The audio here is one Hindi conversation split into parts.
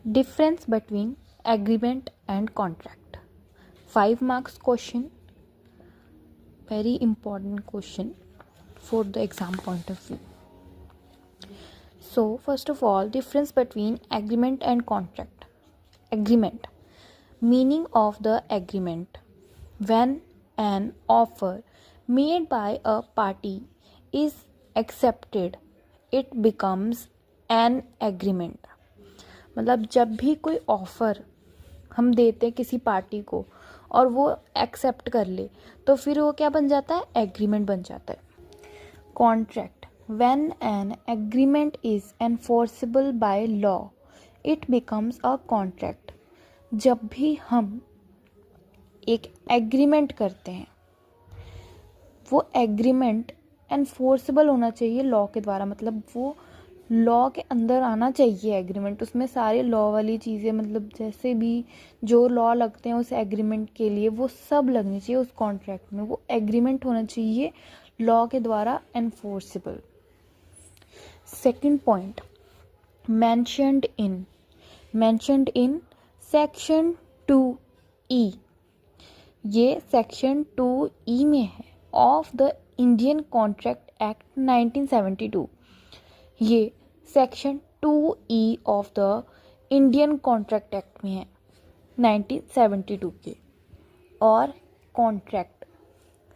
Difference between agreement and contract. 5 marks question. Very important question for the exam point of view. So first of all, difference between agreement and contract. Agreement. Meaning of the agreement. When an offer made by a party is accepted, it becomes an agreement. मतलब जब भी कोई ऑफ़र हम देते हैं किसी पार्टी को और वो एक्सेप्ट कर ले तो फिर वो क्या बन जाता है, एग्रीमेंट बन जाता है. Contract. When an agreement is enforceable by law it becomes a contract. जब भी हम एक एग्रीमेंट करते हैं वो एग्रीमेंट एनफोर्सेबल होना चाहिए लॉ के द्वारा. मतलब वो लॉ के अंदर आना चाहिए एग्रीमेंट. उसमें सारे लॉ वाली चीज़ें, मतलब जैसे भी जो लॉ लगते हैं उस एग्रीमेंट के लिए वो सब लगनी चाहिए उस कॉन्ट्रैक्ट में. वो एग्रीमेंट होना चाहिए लॉ के द्वारा enforceable. Second point, mentioned in. Mentioned in section 2E. ये सेक्शन 2E में है of the Indian contract act 1972. ये section 2E of the Indian contract act में है 1972 के. और contract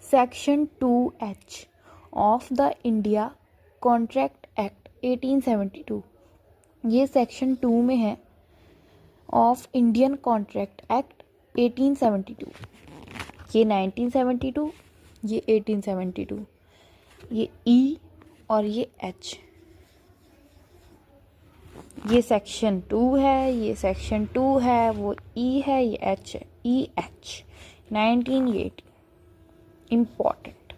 section 2H of the India contract act 1872. ये सेक्शन 2 में है ऑफ इंडियन कॉन्ट्रैक्ट एक्ट 1872. ये 1972, ये 1872. ये E और ये H. ये सेक्शन 2 है, ये सेक्शन 2 है, वो E है, ये H है. EH 1980. Important.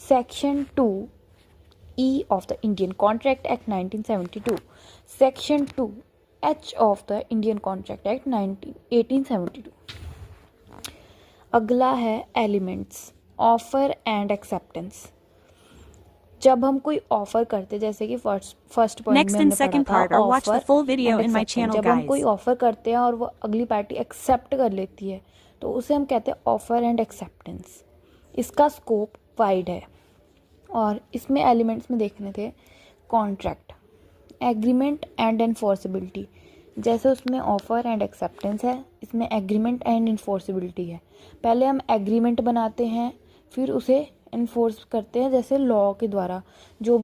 Section 2E of the Indian contract act 1972. Section 2H of the Indian contract act 1872. अगला है एलिमेंट्स. Offer and acceptance. जब हम कोई ऑफर करते, जैसे कि फर्स्ट पॉइंट में हमने पढ़ा था ऑफर एंड एक्सेप्टेंस. जब हम कोई ऑफर करते हैं और वो अगली पार्टी एक्सेप्ट कर लेती है तो उसे हम कहते हैं ऑफर एंड एक्सेप्टेंस. इसका स्कोप वाइड है और इसमें एलिमेंट्स में देखने थे कॉन्ट्रैक्ट, एग्रीमेंट एंड एनफोर्सेबिलिटी. जैसे उसमें ऑफर एंड एक्सेप्टेंस है, इसमें एग्रीमेंट एंड इन्फोर्सेबिलिटी है. पहले हम एग्रीमेंट बनाते हैं फिर उसे इन्फोर्स करते हैं जैसे लॉ के द्वारा. जो